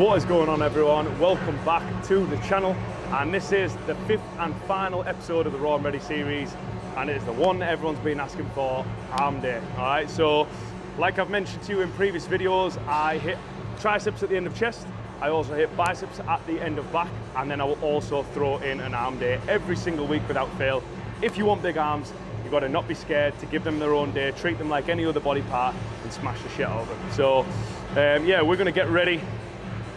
What is going on, everyone? Welcome back to the channel, and this is the 5th and final episode of the Raw and Ready series, and it is the one that everyone's been asking for, arm day. All right, so like I've mentioned to you in previous videos, I hit triceps at the end of chest, I also hit biceps at the end of back, and then I will also throw in an arm day every single week without fail. If you want big arms, you've got to not be scared to give them their own day, treat them like any other body part and smash the shit out of them. So yeah, we're gonna get ready.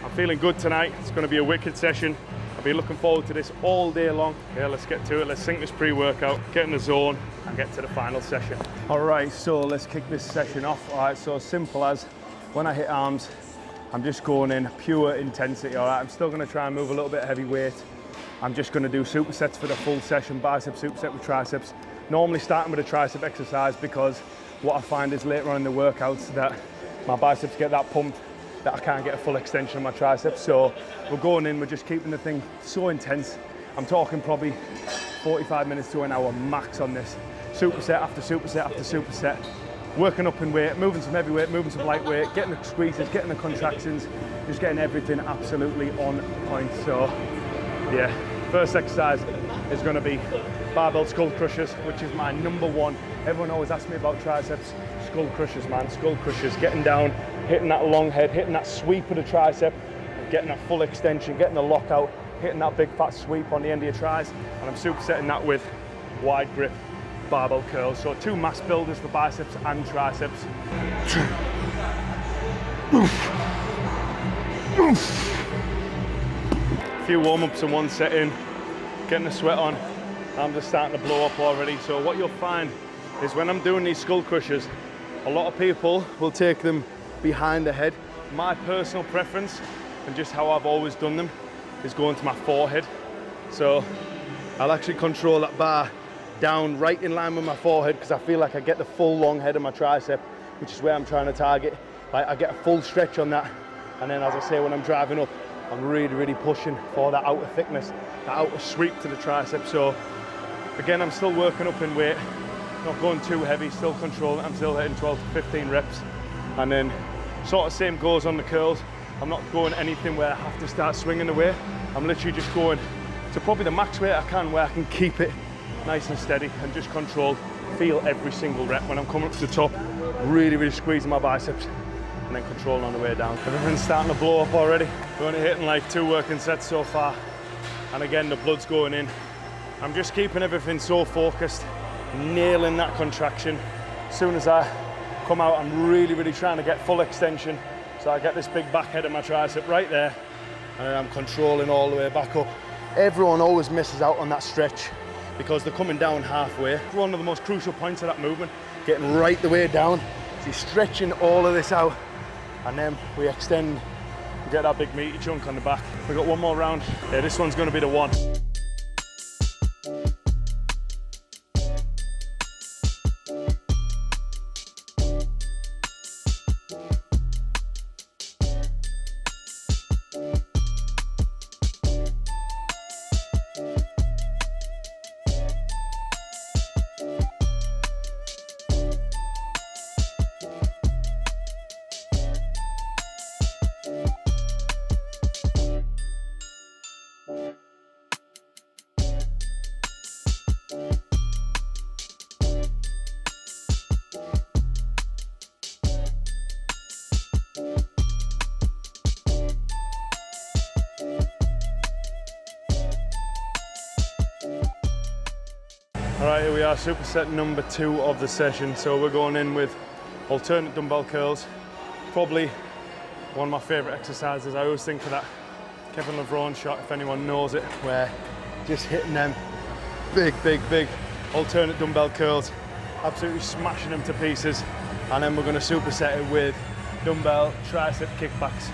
I'm feeling good tonight. It's gonna be a wicked session. I've been looking forward to this all day long. Yeah, let's get to it. Let's sink this pre-workout, get in the zone and get to the final session. All right, so let's kick this session off. All right, so simple as when I hit arms, I'm just going in pure intensity. All right, I'm still gonna try and move a little bit of heavy weight. I'm just gonna do supersets for the full session, bicep superset with triceps. Normally starting with a tricep exercise, because what I find is later on in the workouts that my biceps get that pump that I can't get a full extension of my triceps. So we're going in, we're just keeping the thing so intense. I'm talking probably 45 minutes to an hour max on this. Superset after superset after superset. Working up in weight, moving some heavy weight, moving some light weight, getting the squeezes, getting the contractions, just getting everything absolutely on point. So yeah, first exercise is gonna be barbell skull crushers, which is my number one. Everyone always asks me about triceps. Skull crushers, man, skull crushers. Getting down, hitting that long head, hitting that sweep of the tricep, getting that full extension, getting the lockout, hitting that big fat sweep on the end of your tris, and I'm supersetting that with wide grip barbell curls. So 2 mass builders for biceps and triceps. A few warm-ups and 1 set in, getting the sweat on. I'm just starting to blow up already. So what you'll find is when I'm doing these skull crushers, a lot of people will take them behind the head. My personal preference, and just how I've always done them, is going to my forehead. So I'll actually control that bar down right in line with my forehead, because I feel like I get the full long head of my tricep, which is where I'm trying to target. Like, I get a full stretch on that, and then as I say, when I'm driving up, I'm really pushing for that outer thickness, that outer sweep to the tricep. So again, I'm still working up in weight, not going too heavy, still controlling. I'm still hitting 12 to 15 reps. And then sort of same goes on the curls. I'm not going anything where I have to start swinging the weight. I'm literally just going to probably the max weight I can, where I can keep it nice and steady and just control, feel every single rep. When I'm coming up to the top, really squeezing my biceps and then controlling on the way down. Everything's starting to blow up already. We're only hitting like 2 working sets so far. And again, the blood's going in. I'm just keeping everything so focused, nailing that contraction. As soon as I come out, I'm really trying to get full extension. So I get this big back head of my tricep right there, and then I'm controlling all the way back up. Everyone always misses out on that stretch because they're coming down halfway. One of the most crucial points of that movement, getting right the way down. So you're stretching all of this out, and then we extend, we get that big meaty chunk on the back. We've got 1 more round. Yeah, this one's gonna be the one. All right, here we are, superset number 2 of the session. So we're going in with alternate dumbbell curls. Probably one of my favorite exercises. I always think of that Kevin Levrone shot, if anyone knows it, where just hitting them big alternate dumbbell curls, absolutely smashing them to pieces. And then we're gonna superset it with dumbbell tricep kickbacks.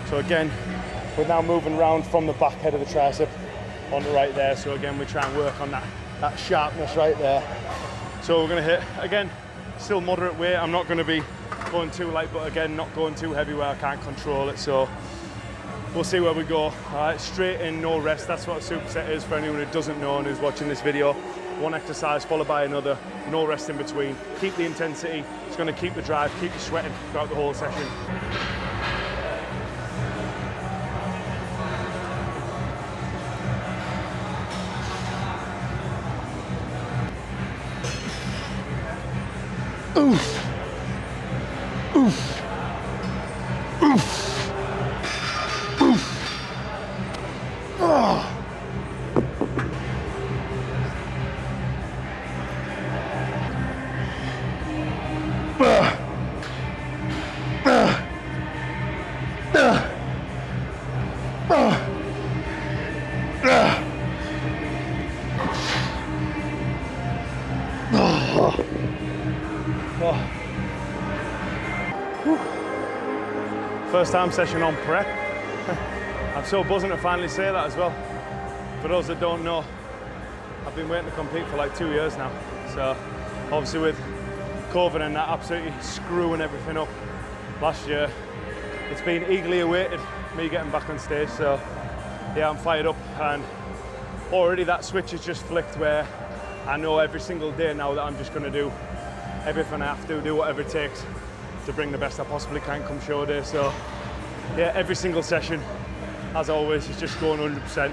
So again, we're now moving around from the back head of the tricep on the right there. So again, we try and work on that sharpness right there. So we're gonna hit, again, still moderate weight. I'm not gonna be going too light, but again, not going too heavy where I can't control it. So we'll see where we go. All right, straight in, no rest. That's what a superset is for anyone who doesn't know and who's watching this video. 1 exercise followed by another, no rest in between. Keep the intensity. It's gonna keep the drive, keep you sweating throughout the whole session. First time session on prep. I'm so buzzing to finally say that as well. For those that don't know, I've been waiting to compete for like 2 years now. So obviously with COVID and that absolutely screwing everything up last year, it's been eagerly awaited, me getting back on stage. So yeah, I'm fired up, and already that switch has just flicked where I know every single day now that I'm just going to do everything I have to, do whatever it takes to bring the best I possibly can come show day. So yeah, every single session, as always, is just going 100%.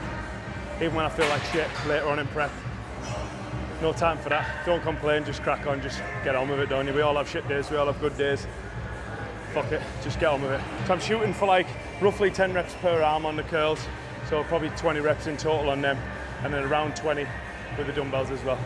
Even when I feel like shit later on in prep, no time for that. Don't complain, just crack on, just get on with it, don't you? We all have shit days, we all have good days. Fuck it, just get on with it. So I'm shooting for like roughly 10 reps per arm on the curls, so probably 20 reps in total on them, and then around 20 with the dumbbells as well.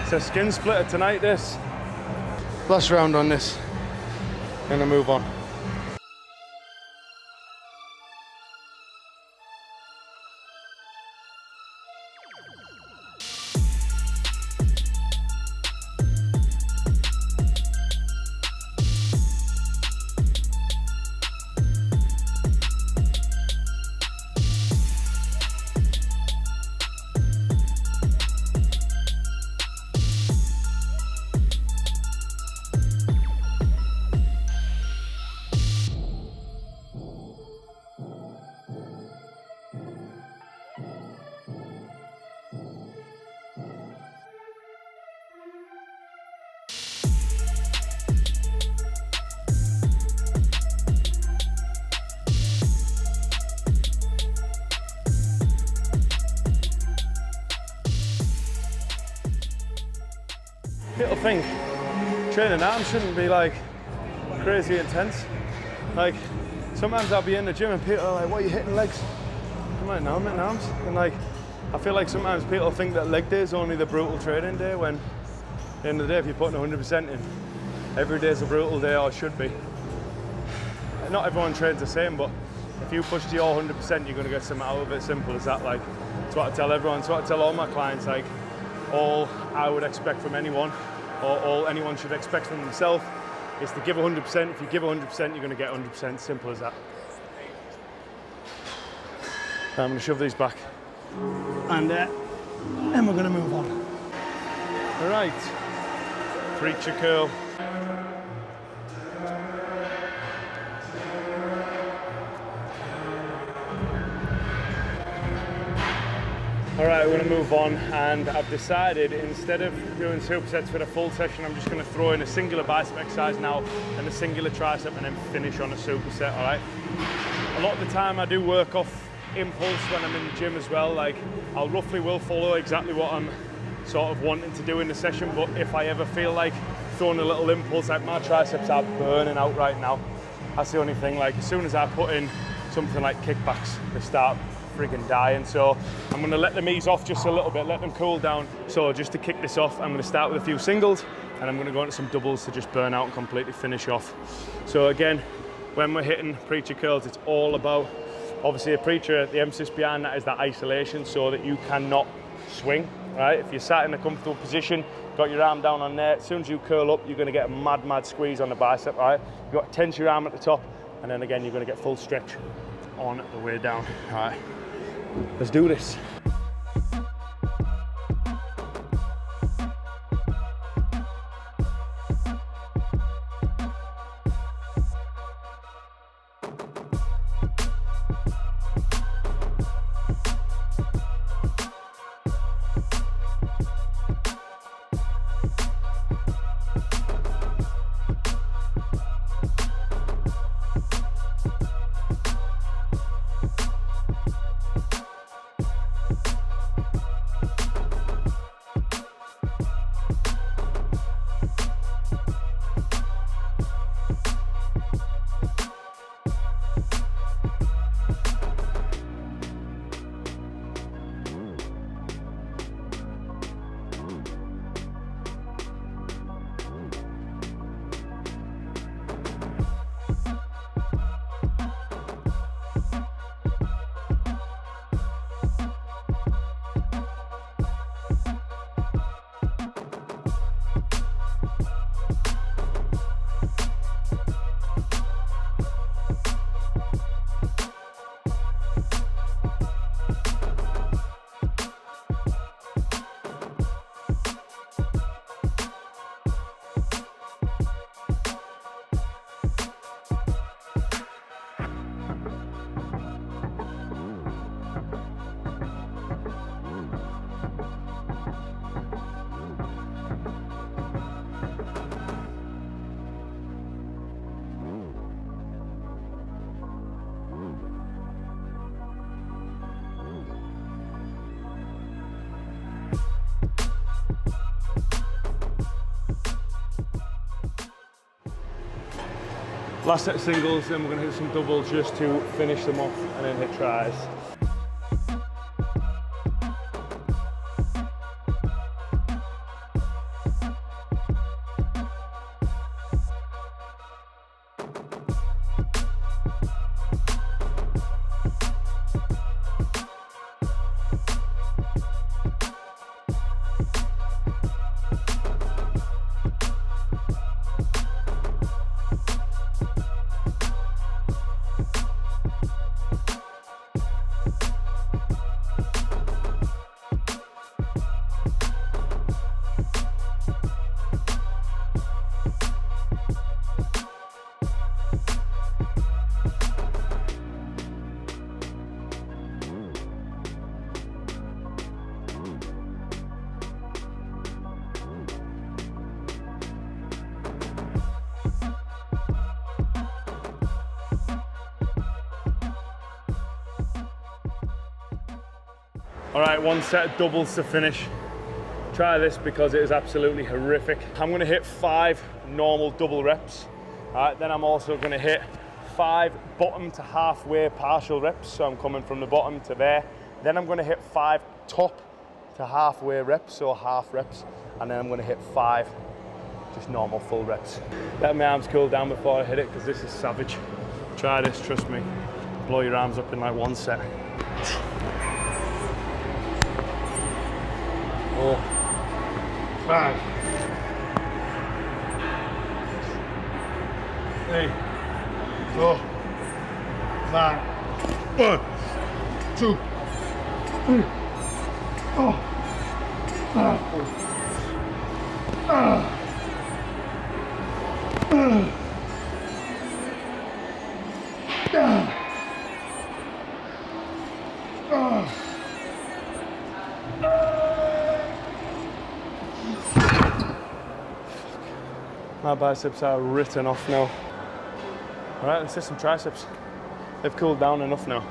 It's a skin splitter tonight, this. Last round on this, gonna move on. People think training arms shouldn't be like crazy intense. Like sometimes I'll be in the gym and people are like, what are you hitting legs? I'm like, no, I'm hitting arms. And like, I feel like sometimes people think that leg day is only the brutal training day, when at the end of the day, if you're putting 100% in, every day is a brutal day, or should be. Not everyone trains the same, but if you push to your 100%, you're gonna get something out of it. Simple as that. Like, it's what I tell everyone, it's what I tell all my clients. Like, all I would expect from anyone, or all anyone should expect from themselves, is to give 100%. If you give 100%, you're going to get 100%. Simple as that. I'm going to shove these back, and then we're going to move on. All right, preacher curl. All right, we're gonna move on, and I've decided instead of doing supersets for the full session, I'm just gonna throw in a singular bicep exercise now and a singular tricep, and then finish on a superset, all right? A lot of the time I do work off impulse when I'm in the gym as well. Like, I'll roughly will follow exactly what I'm sort of wanting to do in the session, but if I ever feel like throwing a little impulse, like my triceps are burning out right now, that's the only thing. Like, as soon as I put in something like kickbacks, they start friggin' dying. So I'm gonna let them ease off just a little bit, let them cool down. So just to kick this off, I'm gonna start with a few singles, and I'm gonna go into some doubles to just burn out and completely finish off. So again, when we're hitting preacher curls, it's all about, obviously a preacher, the emphasis behind that is that isolation so that you cannot swing, right? If you're sat in a comfortable position, got your arm down on there, as soon as you curl up, you're gonna get a mad squeeze on the bicep, right? You've got to tense your arm at the top, and then again, you're gonna get full stretch on the way down, all right? Let's do this. Last set of singles, then we're going to hit some doubles just to finish them off and then hit tries. All right, one set of doubles to finish. Try this because it is absolutely horrific. I'm gonna hit 5 normal double reps. All right, then I'm also gonna hit 5 bottom to halfway partial reps. So I'm coming from the bottom to there. Then I'm gonna hit 5 top to halfway reps, so half reps. And then I'm gonna hit 5 just normal full reps. Let my arms cool down before I hit it because this is savage. Try this, trust me. Blow your arms up in like 1 set. 4, 5, 8, 4, 5, 1, 2, 3, 4, 5, 4. My biceps are written off now. All right, let's hit some triceps. They've cooled down enough now.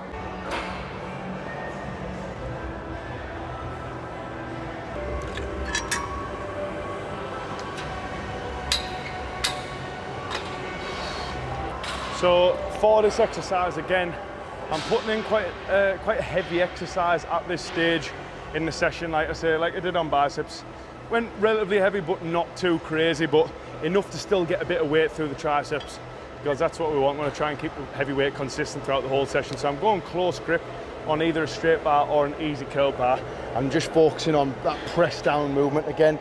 So for this exercise, again, I'm putting in quite a heavy exercise at this stage in the session. Like I say, like I did on biceps, went relatively heavy, but not too crazy, but enough to still get a bit of weight through the triceps. because that's what we want. We want to try and keep the heavy weight consistent throughout the whole session. So I'm going close grip on either a straight bar or an easy curl bar. I'm just focusing on that press down movement again.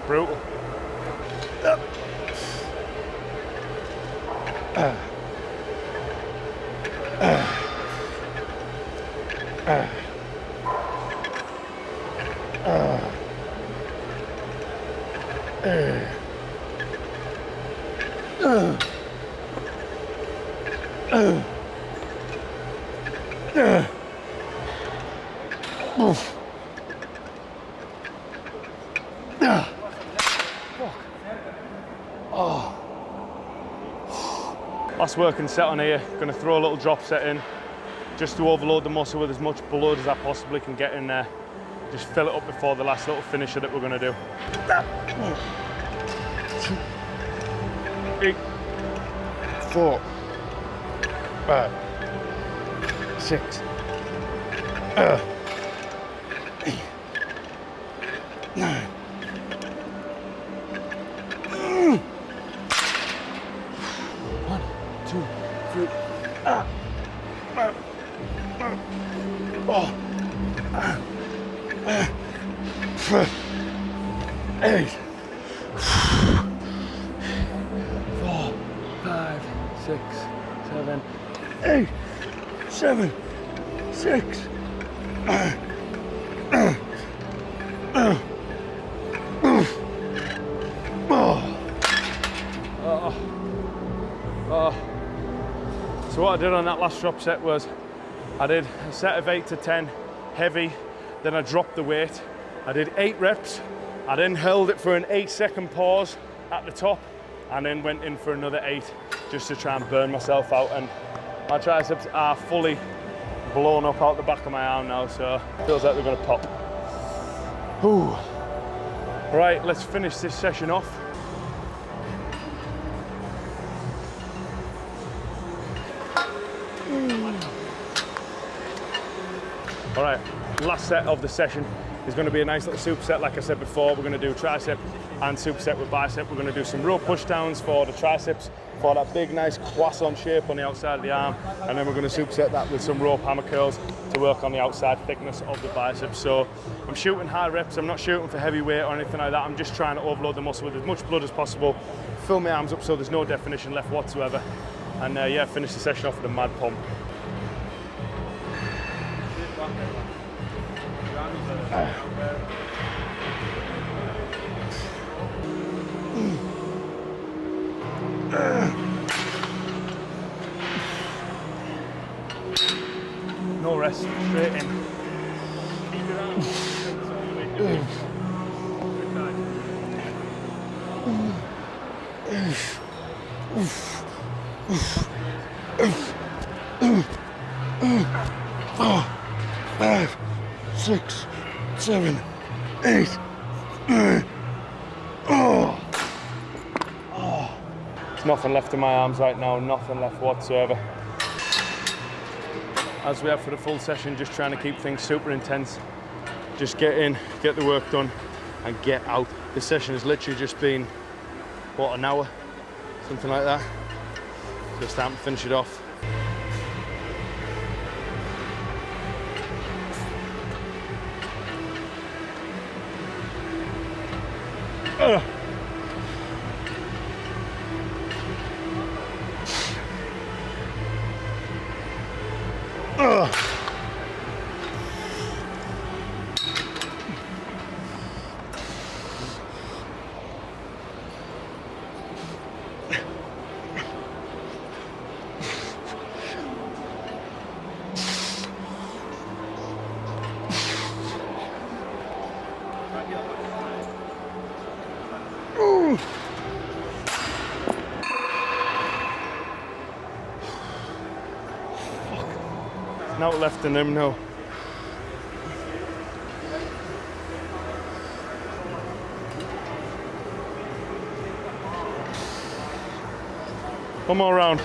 Brutal. Last working set on here, going to throw a little drop set in just to overload the muscle with as much blood as I possibly can get in there. Just fill it up before the last little finisher that we're going to do. 8, 4, 5, 6, 9. Eight, 4, 5, 6, 7, 8, 7, 6. So what I did on that last drop set was I did a set of 8 to 10 heavy, then I dropped the weight. I did 8 reps. I then held it for an 8-second pause at the top and then went in for another 8 just to try and burn myself out. And my triceps are fully blown up out the back of my arm now, so it feels like they're gonna pop. Ooh. Right, let's finish this session off. All right, last set of the session is going to be a nice little superset. Like I said before, we're going to do tricep and superset with bicep. We're going to do some row push downs for the triceps for that big nice croissant shape on the outside of the arm, and then we're going to superset that with some rope hammer curls to work on the outside thickness of the biceps. So I'm shooting high reps. I'm not shooting for heavy weight or anything like that. I'm just trying to overload the muscle with as much blood as possible, fill my arms up so there's no definition left whatsoever, and yeah, finish the session off with a mad pump. No rest, straight in. Four, 5, 6, 7, 8, 9. There's nothing left in my arms right now, nothing left whatsoever. As we have for the full session, just trying to keep things super intense. Just get in, get the work done, and get out. This session has literally just been, what, an hour? Something like that. Just time to finish it off. Not left in him now. One more round.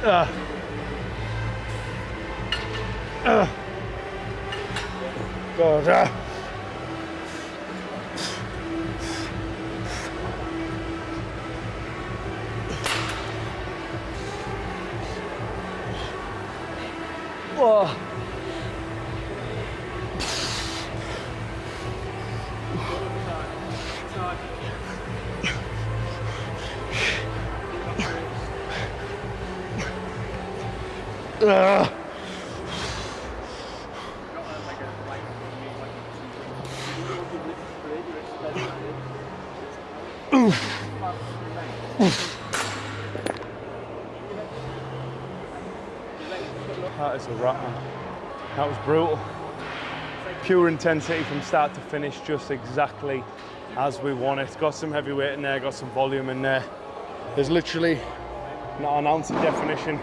God. Oh. That is a wrap, man. That was brutal. Pure intensity from start to finish, just exactly as we want it. Got some heavy weight in there, got some volume in there. There's literally not an ounce of definition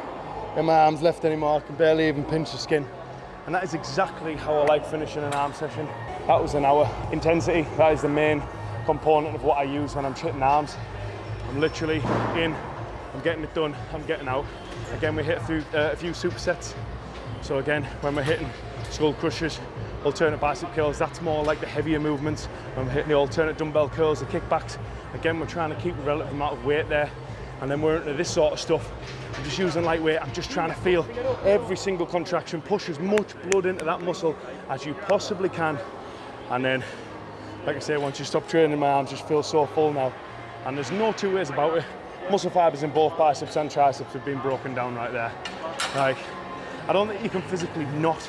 in my arms left anymore. I can barely even pinch the skin. And that is exactly how I like finishing an arm session. That was an hour. Intensity, that is the main component of what I use when I'm hitting arms. I'm literally in, I'm getting it done, I'm getting out. Again, we hit a few supersets. So again, when we're hitting skull crushers, alternate bicep curls, that's more like the heavier movements. When we're hitting the alternate dumbbell curls, the kickbacks, again, we're trying to keep a relative amount of weight there. And then we're into this sort of stuff. I'm just using lightweight. I'm just trying to feel every single contraction, push as much blood into that muscle as you possibly can. And then, like I say, once you stop training, my arms just feel so full now. And there's no two ways about it. Muscle fibers in both biceps and triceps have been broken down right there. Like, I don't think you can physically not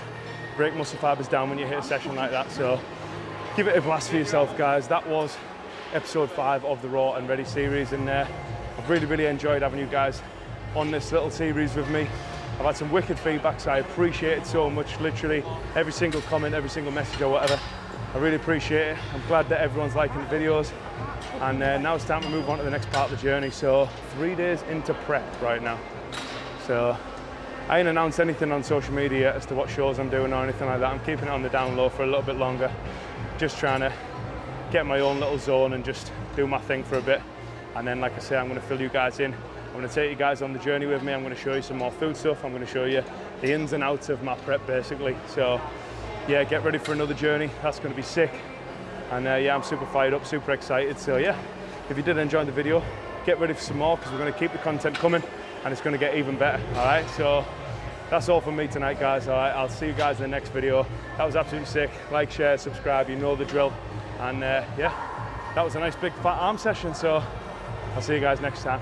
break muscle fibers down when you hit a session like that. So give it a blast for yourself, guys. That was episode 5 of the Raw and Ready series, and I've really enjoyed having you guys on this little series with me. I've had some wicked feedback, so I appreciate it so much. Literally every single comment, every single message or whatever, I really appreciate it. I'm glad that everyone's liking the videos, and now it's time to move on to the next part of the journey. So 3 days into prep right now. So I ain't announced anything on social media as to what shows I'm doing or anything like that. I'm keeping it on the down low for a little bit longer. Just trying to get my own little zone and just do my thing for a bit. And then, like I say, I'm going to fill you guys in. I'm going to take you guys on the journey with me. I'm going to show you some more food stuff. I'm going to show you the ins and outs of my prep, basically. So yeah, get ready for another journey. That's going to be sick. And yeah, I'm super fired up, super excited. So yeah, if you did enjoy the video, get ready for some more, because we're going to keep the content coming and it's going to get even better. All right, so that's all from me tonight, guys. All right, I'll see you guys in the next video. That was absolutely sick. Like, share, subscribe, you know the drill. And yeah, that was a nice big fat arm session. So I'll see you guys next time.